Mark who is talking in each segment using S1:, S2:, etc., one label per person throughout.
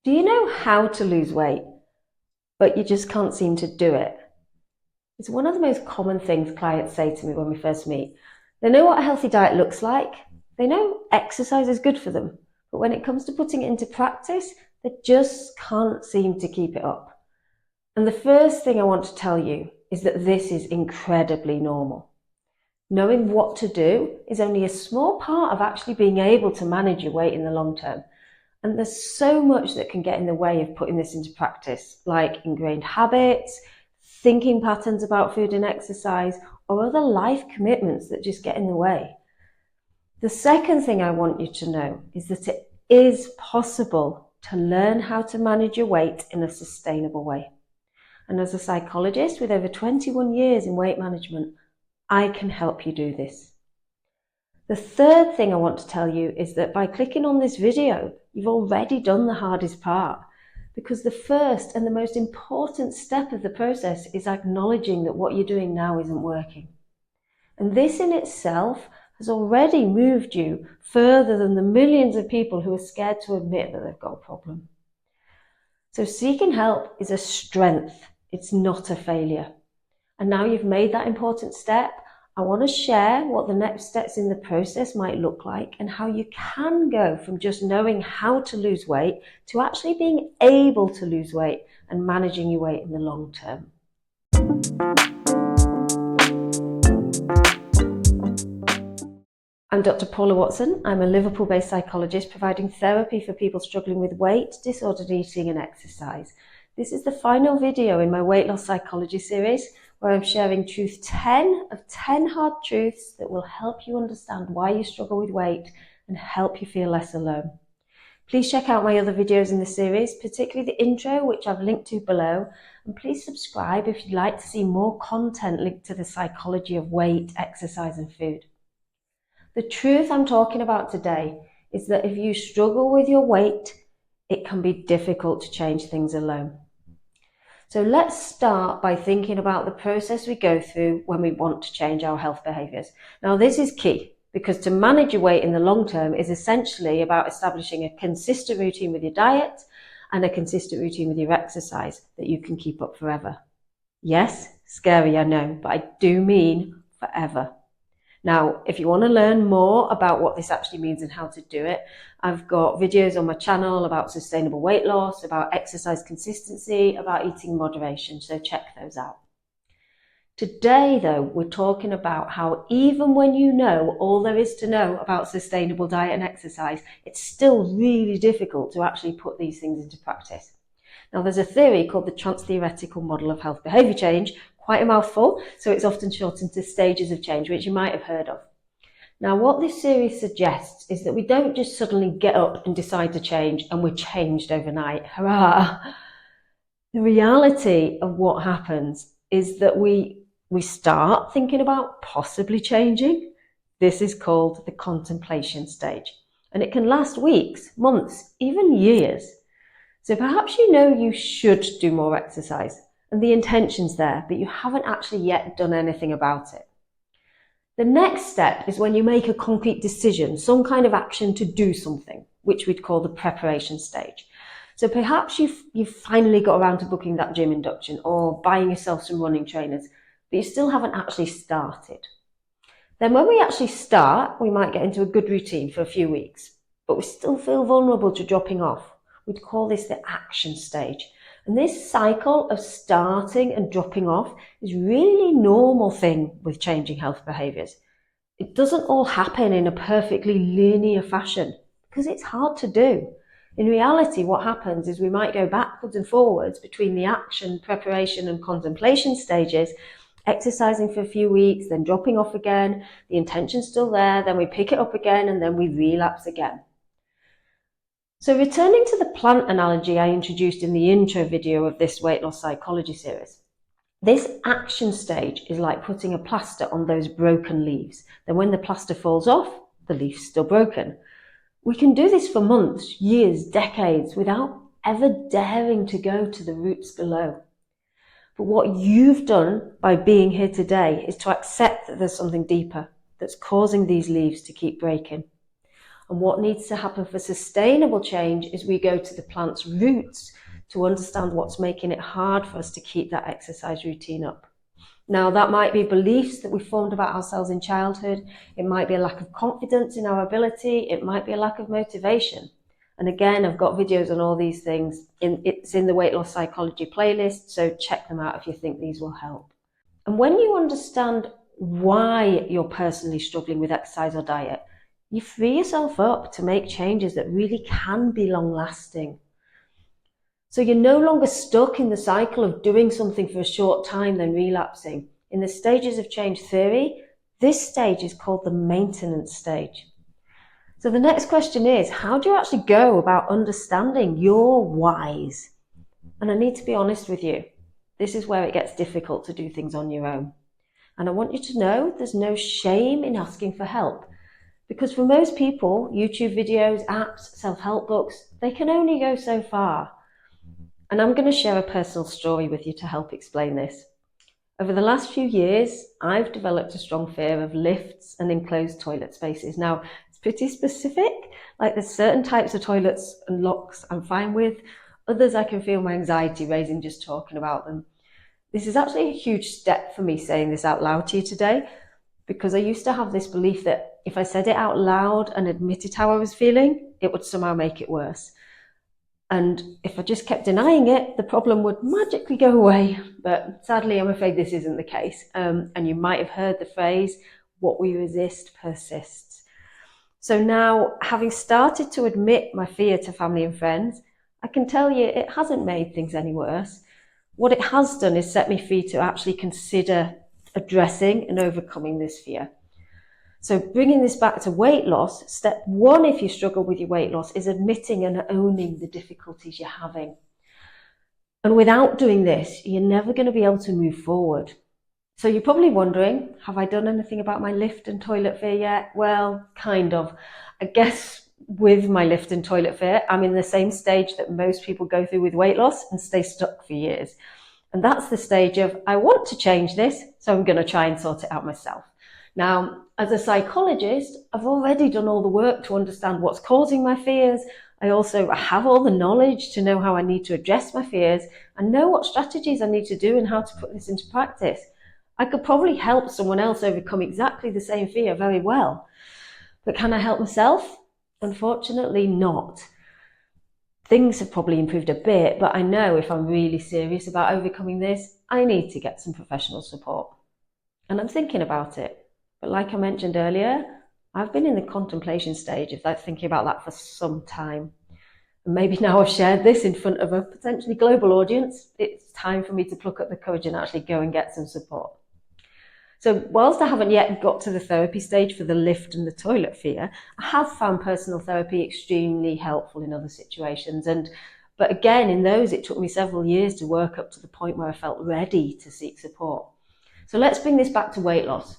S1: Do you know how to lose weight, but you just can't seem to do it? It's one of the most common things clients say to me when we first meet. They know what a healthy diet looks like, they know exercise is good for them, but when it comes to putting it into practice, they just can't seem to keep it up. And the first thing I want to tell you is that this is incredibly normal. Knowing what to do is only a small part of actually being able to manage your weight in the long term. And there's so much that can get in the way of putting this into practice, like ingrained habits, thinking patterns about food and exercise, or other life commitments that just get in the way. The second thing I want you to know is that it is possible to learn how to manage your weight in a sustainable way. And as a psychologist with over 21 years in weight management, I can help you do this. The third thing I want to tell you is that by clicking on this video, you've already done the hardest part, because the first and the most important step of the process is acknowledging that what you're doing now isn't working. And this in itself has already moved you further than the millions of people who are scared to admit that they've got a problem. So seeking help is a strength, it's not a failure. And now you've made that important step, I want to share what the next steps in the process might look like and how you can go from just knowing how to lose weight to actually being able to lose weight and managing your weight in the long term. I'm Dr. Paula Watson. I'm a Liverpool-based psychologist providing therapy for people struggling with weight, disordered eating and exercise. This is the final video in my weight loss psychology series, where I'm sharing truth 10 of 10 hard truths that will help you understand why you struggle with weight and help you feel less alone. Please check out my other videos in the series, particularly the intro, which I've linked to below, and please subscribe if you'd like to see more content linked to the psychology of weight, exercise and food. The truth I'm talking about today is that if you struggle with your weight, it can be difficult to change things alone. So let's start by thinking about the process we go through when we want to change our health behaviours. Now this is key, because to manage your weight in the long term is essentially about establishing a consistent routine with your diet and a consistent routine with your exercise that you can keep up forever. Yes, scary, I know, but I do mean forever. Now, if you want to learn more about what this actually means and how to do it, I've got videos on my channel about sustainable weight loss, about exercise consistency, about eating in moderation, so check those out. Today, though, we're talking about how even when you know all there is to know about sustainable diet and exercise, it's still really difficult to actually put these things into practice. Now, there's a theory called the trans-theoretical model of health behaviour change, quite a mouthful, so it's often shortened to stages of change, which you might have heard of. Now, what this series suggests is that we don't just suddenly get up and decide to change and we're changed overnight. Hurrah! The reality of what happens is that we start thinking about possibly changing. This is called the contemplation stage, and it can last weeks, months, even years. So perhaps you know you should do more exercise and the intention's there, but you haven't actually yet done anything about it. The next step is when you make a concrete decision, some kind of action to do something, which we'd call the preparation stage. So perhaps you've finally got around to booking that gym induction or buying yourself some running trainers, but you still haven't actually started. Then when we actually start, we might get into a good routine for a few weeks, but we still feel vulnerable to dropping off. We'd call this the action stage. And this cycle of starting and dropping off is really normal thing with changing health behaviours. It doesn't all happen in a perfectly linear fashion because it's hard to do. In reality, what happens is we might go backwards and forwards between the action, preparation and contemplation stages, exercising for a few weeks, then dropping off again, the intention's still there, then we pick it up again and then we relapse again. So returning to the plant analogy I introduced in the intro video of this weight loss psychology series, this action stage is like putting a plaster on those broken leaves. Then when the plaster falls off, the leaf's still broken. We can do this for months, years, decades without ever daring to go to the roots below. But what you've done by being here today is to accept that there's something deeper that's causing these leaves to keep breaking. And what needs to happen for sustainable change is we go to the plant's roots to understand what's making it hard for us to keep that exercise routine up. Now, that might be beliefs that we formed about ourselves in childhood. It might be a lack of confidence in our ability. It might be a lack of motivation. And again, I've got videos on all these things. It's in the Weight Loss Psychology playlist, so check them out if you think these will help. And when you understand why you're personally struggling with exercise or diet, you free yourself up to make changes that really can be long-lasting. So you're no longer stuck in the cycle of doing something for a short time, then relapsing. In the stages of change theory, this stage is called the maintenance stage. So the next question is, how do you actually go about understanding your whys? And I need to be honest with you, this is where it gets difficult to do things on your own. And I want you to know there's no shame in asking for help. Because for most people, YouTube videos, apps, self-help books, they can only go so far. And I'm going to share a personal story with you to help explain this. Over the last few years, I've developed a strong fear of lifts and enclosed toilet spaces. Now, it's pretty specific, like there's certain types of toilets and locks I'm fine with, others I can feel my anxiety raising just talking about them. This is actually a huge step for me saying this out loud to you today, because I used to have this belief that if I said it out loud and admitted how I was feeling, it would somehow make it worse. And if I just kept denying it, the problem would magically go away. But sadly, I'm afraid this isn't the case. And you might have heard the phrase, what we resist persists. So now, having started to admit my fear to family and friends, I can tell you it hasn't made things any worse. What it has done is set me free to actually consider addressing and overcoming this fear. So bringing this back to weight loss, step one, if you struggle with your weight loss, is admitting and owning the difficulties you're having. And without doing this, you're never going to be able to move forward. So you're probably wondering, have I done anything about my lift and toilet fear yet? Well, kind of. I guess with my lift and toilet fear, I'm in the same stage that most people go through with weight loss and stay stuck for years. And that's the stage of, I want to change this, so I'm going to try and sort it out myself. Now, as a psychologist, I've already done all the work to understand what's causing my fears. I also have all the knowledge to know how I need to address my fears and know what strategies I need to do and how to put this into practice. I could probably help someone else overcome exactly the same fear very well. But can I help myself? Unfortunately not. Things have probably improved a bit, but I know if I'm really serious about overcoming this, I need to get some professional support. And I'm thinking about it. But like I mentioned earlier, I've been in the contemplation stage of thinking about that for some time. And maybe now I've shared this in front of a potentially global audience, it's time for me to pluck up the courage and actually go and get some support. So whilst I haven't yet got to the therapy stage for the lift and the toilet fear, I have found personal therapy extremely helpful in other situations. But again, in those, it took me several years to work up to the point where I felt ready to seek support. So let's bring this back to weight loss.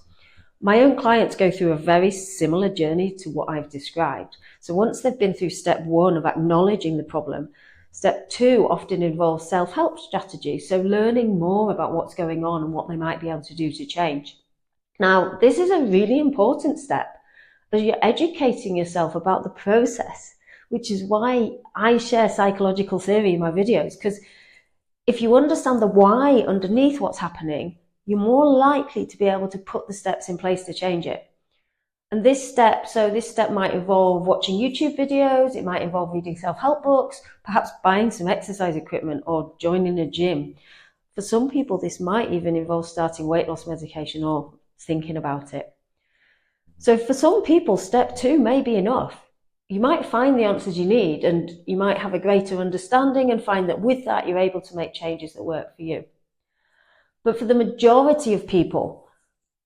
S1: My own clients go through a very similar journey to what I've described. So once they've been through step one of acknowledging the problem, step two often involves self-help strategies, so learning more about what's going on and what they might be able to do to change. Now, this is a really important step as you're educating yourself about the process, which is why I share psychological theory in my videos, because if you understand the why underneath what's happening, you're more likely to be able to put the steps in place to change it. And this step might involve watching YouTube videos, it might involve reading self-help books, perhaps buying some exercise equipment or joining a gym. For some people, this might even involve starting weight loss medication or thinking about it. So for some people, step two may be enough. You might find the answers you need and you might have a greater understanding and find that with that, you're able to make changes that work for you. But for the majority of people,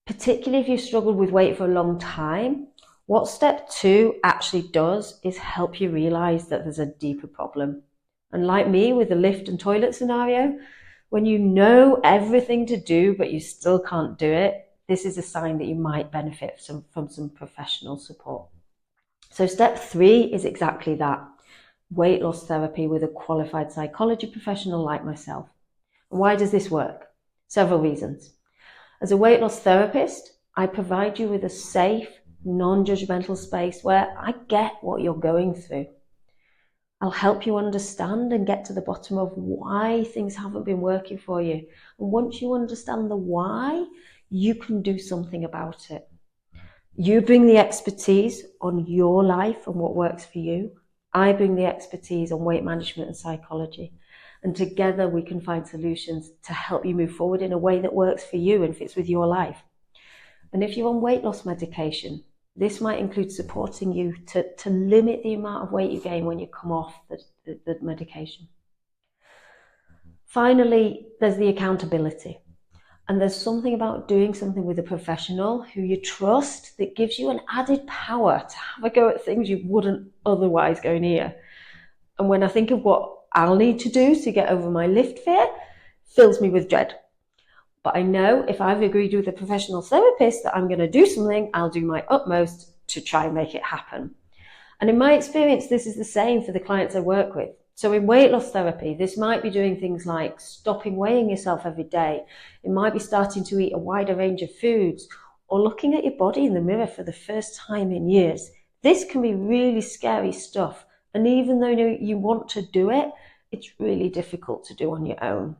S1: particularly if you've struggled with weight for a long time, what step two actually does is help you realize that there's a deeper problem. And like me with the lift and toilet scenario, when you know everything to do, but you still can't do it, this is a sign that you might benefit from some professional support. So step three is exactly that, weight loss therapy with a qualified psychology professional like myself. And why does this work? Several reasons. As a weight loss therapist, I provide you with a safe, non-judgmental space where I get what you're going through. I'll help you understand and get to the bottom of why things haven't been working for you. And once you understand the why, you can do something about it. You bring the expertise on your life and what works for you. I bring the expertise on weight management and psychology. And together we can find solutions to help you move forward in a way that works for you and fits with your life. And if you're on weight loss medication, this might include supporting you to limit the amount of weight you gain when you come off the medication. Finally, there's the accountability. And there's something about doing something with a professional who you trust that gives you an added power to have a go at things you wouldn't otherwise go near. And when I think of what I'll need to do to get over my lift fear, it fills me with dread. But I know if I've agreed with a professional therapist that I'm going to do something, I'll do my utmost to try and make it happen. And in my experience, this is the same for the clients I work with. So in weight loss therapy, this might be doing things like stopping weighing yourself every day. It might be starting to eat a wider range of foods or looking at your body in the mirror for the first time in years. This can be really scary stuff. And even though you want to do it, it's really difficult to do on your own.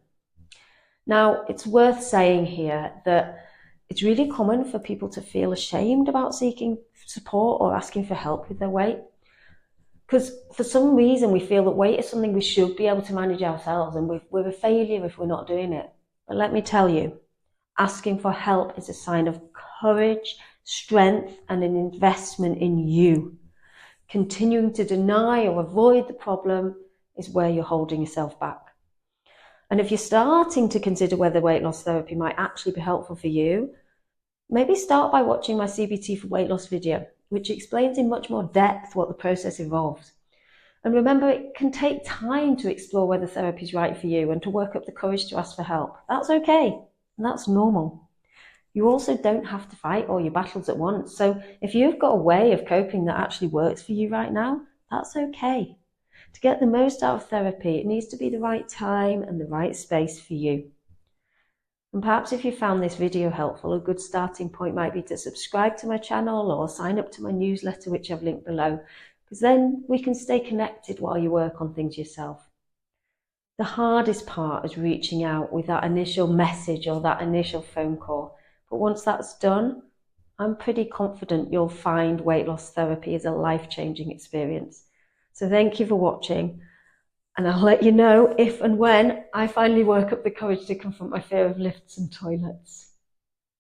S1: Now, it's worth saying here that it's really common for people to feel ashamed about seeking support or asking for help with their weight. Because for some reason we feel that weight is something we should be able to manage ourselves and we're a failure if we're not doing it. But let me tell you, asking for help is a sign of courage, strength, and an investment in you. Continuing to deny or avoid the problem is where you're holding yourself back. And if you're starting to consider whether weight loss therapy might actually be helpful for you, maybe start by watching my CBT for weight loss video, which explains in much more depth what the process involves. And remember, it can take time to explore whether therapy is right for you and to work up the courage to ask for help. That's okay, and that's normal. You also don't have to fight all your battles at once. So if you've got a way of coping that actually works for you right now, that's okay. To get the most out of therapy, it needs to be the right time and the right space for you. And perhaps if you found this video helpful, a good starting point might be to subscribe to my channel or sign up to my newsletter, which I've linked below, because then we can stay connected while you work on things yourself. The hardest part is reaching out with that initial message or that initial phone call. But once that's done, I'm pretty confident you'll find weight loss therapy is a life-changing experience. So thank you for watching. And I'll let you know if and when I finally work up the courage to confront my fear of lifts and toilets.